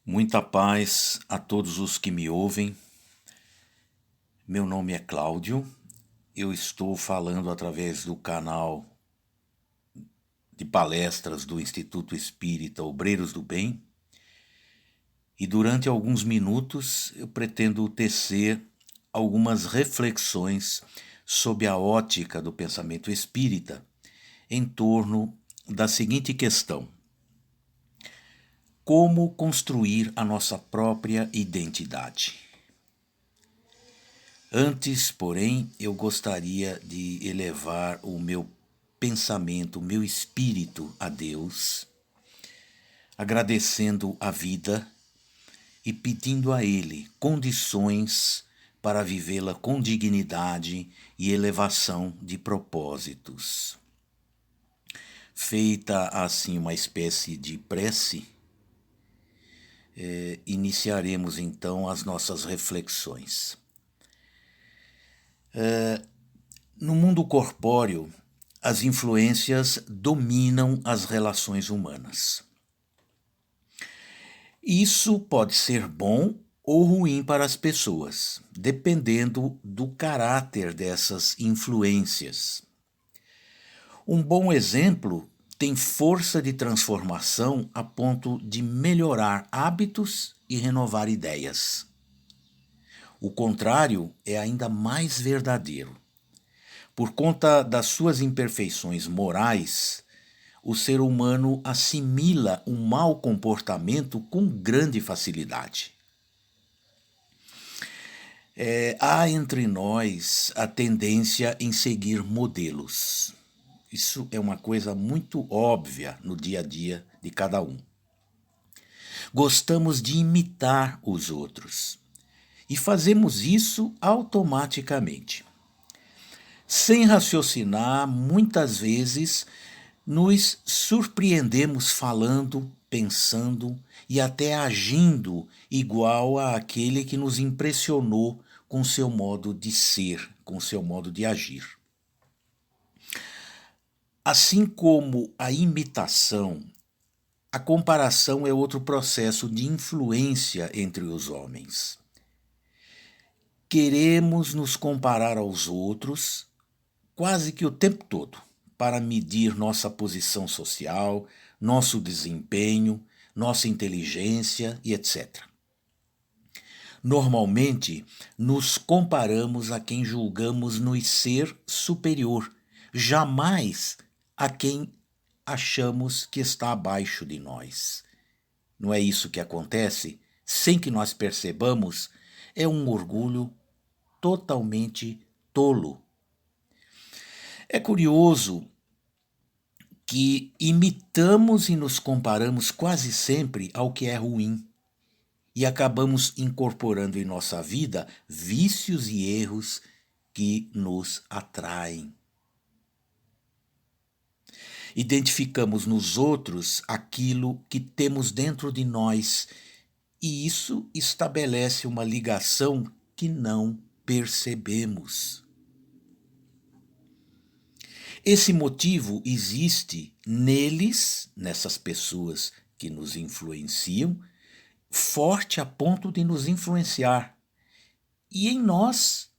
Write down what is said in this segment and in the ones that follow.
Muita paz a todos os que me ouvem. Meu nome é Cláudio. Eu estou falando através do canal de palestras do Instituto Espírita Obreiros do Bem. E durante alguns minutos eu pretendo tecer algumas reflexões sob a ótica do pensamento espírita em torno da seguinte questão: como construir a nossa própria identidade? Antes, porém, eu gostaria de elevar o meu pensamento, o meu espírito a Deus, agradecendo a vida e pedindo a Ele condições para vivê-la com dignidade e elevação de propósitos. Feita assim uma espécie de prece, iniciaremos então as nossas reflexões. No mundo corpóreo, as influências dominam as relações humanas. Isso pode ser bom ou ruim para as pessoas, dependendo do caráter dessas influências. Um bom exemplo tem força de transformação a ponto de melhorar hábitos e renovar ideias. O contrário é ainda mais verdadeiro. Por conta das suas imperfeições morais, o ser humano assimila um mau comportamento com grande facilidade. Há entre nós a tendência em seguir modelos. Isso é uma coisa muito óbvia no dia a dia de cada um. Gostamos de imitar os outros e fazemos isso automaticamente. Sem raciocinar, muitas vezes nos surpreendemos falando, pensando e até agindo igual àquele que nos impressionou com seu modo de ser, com seu modo de agir. Assim como a imitação, a comparação é outro processo de influência entre os homens. Queremos nos comparar aos outros quase que o tempo todo, para medir nossa posição social, nosso desempenho, nossa inteligência e etc. Normalmente, nos comparamos a quem julgamos nos ser superior, jamais a quem achamos que está abaixo de nós. Não é isso que acontece? Sem que nós percebamos, é um orgulho totalmente tolo. É curioso que imitamos e nos comparamos quase sempre ao que é ruim e acabamos incorporando em nossa vida vícios e erros que nos atraem. Identificamos nos outros aquilo que temos dentro de nós e isso estabelece uma ligação que não percebemos. Esse motivo existe neles, nessas pessoas que nos influenciam, forte a ponto de nos influenciar, e em nós,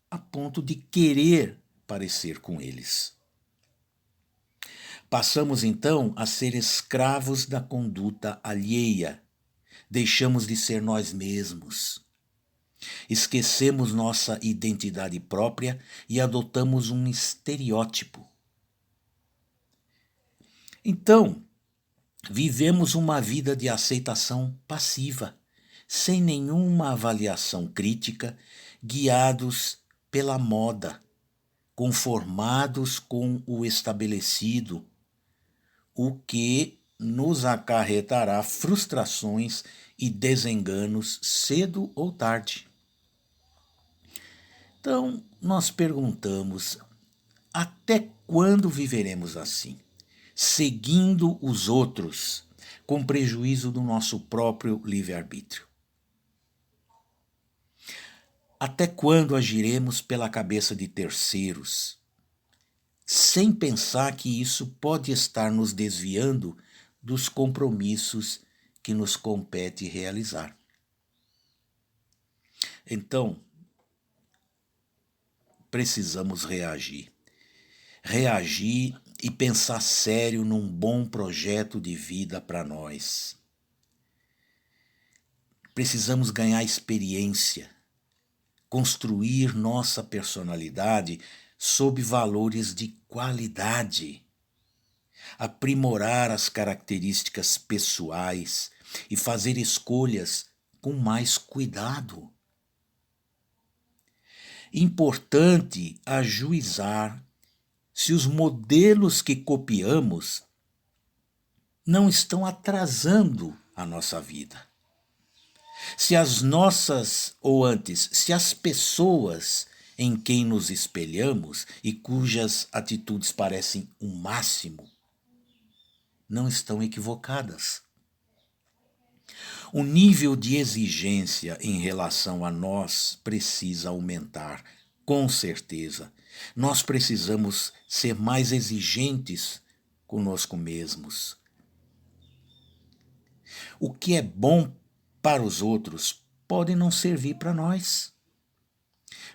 a ponto de querer parecer com eles. Passamos então a ser escravos da conduta alheia, deixamos de ser nós mesmos. Esquecemos nossa identidade própria e adotamos um estereótipo. Então, vivemos uma vida de aceitação passiva, sem nenhuma avaliação crítica, guiados pela moda, conformados com o estabelecido, o que nos acarretará frustrações e desenganos cedo ou tarde. Então, nós perguntamos: até quando viveremos assim? Seguindo os outros, com prejuízo do nosso próprio livre-arbítrio? Até quando agiremos pela cabeça de terceiros, sem pensar que isso pode estar nos desviando dos compromissos que nos compete realizar. Então, precisamos reagir. Reagir e pensar sério num bom projeto de vida para nós. Precisamos ganhar experiência, construir nossa personalidade sob valores de qualidade, aprimorar as características pessoais e fazer escolhas com mais cuidado. Importante ajuizar se os modelos que copiamos não estão atrasando a nossa vida. Se se as pessoas em quem nos espelhamos e cujas atitudes parecem o máximo, não estão equivocadas. O nível de exigência em relação a nós precisa aumentar, com certeza. Nós precisamos ser mais exigentes conosco mesmos. O que é bom para os outros pode não servir para nós.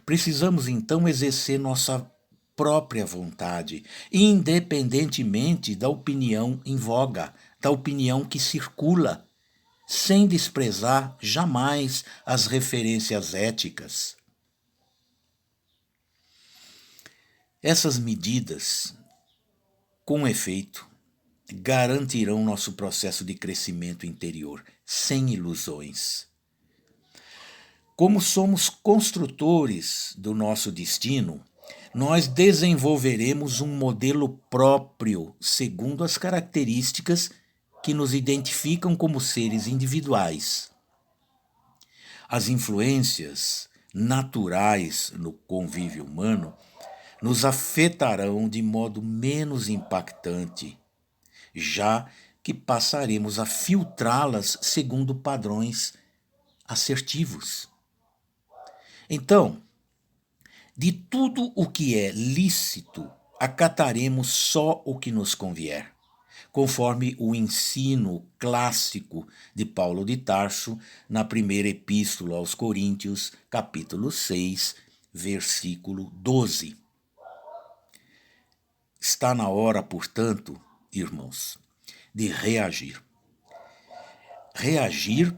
Precisamos então exercer nossa própria vontade, independentemente da opinião em voga, da opinião que circula, sem desprezar jamais as referências éticas. Essas medidas, com efeito, garantirão nosso processo de crescimento interior, sem ilusões. Como somos construtores do nosso destino, nós desenvolveremos um modelo próprio, segundo as características que nos identificam como seres individuais. As influências naturais no convívio humano nos afetarão de modo menos impactante, já que passaremos a filtrá-las segundo padrões assertivos. Então, de tudo o que é lícito, acataremos só o que nos convier, conforme o ensino clássico de Paulo de Tarso na primeira epístola aos Coríntios, capítulo 6, versículo 12. Está na hora, portanto, irmãos, de reagir. Reagir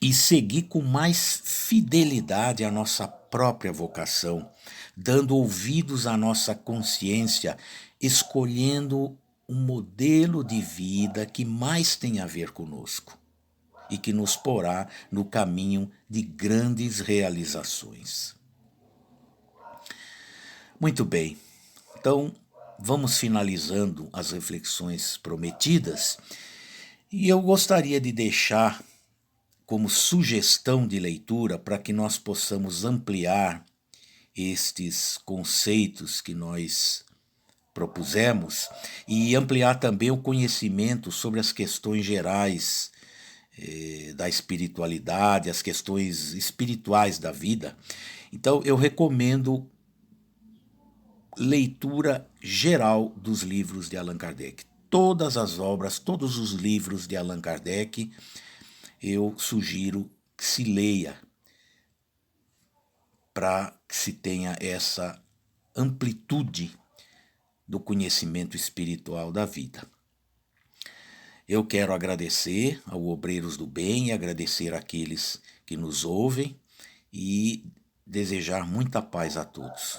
e seguir com mais fidelidade à nossa própria vocação, dando ouvidos à nossa consciência, escolhendo um modelo de vida que mais tem a ver conosco e que nos porá no caminho de grandes realizações. Muito bem, então vamos finalizando as reflexões prometidas e eu gostaria de deixar como sugestão de leitura para que nós possamos ampliar estes conceitos que nós propusemos e ampliar também o conhecimento sobre as questões gerais da espiritualidade, as questões espirituais da vida. Então eu recomendo leitura geral dos livros de Allan Kardec. Todas as obras, todos os livros de Allan Kardec, eu sugiro que se leia para que se tenha essa amplitude do conhecimento espiritual da vida. Eu quero agradecer ao Obreiros do Bem e agradecer àqueles que nos ouvem e desejar muita paz a todos.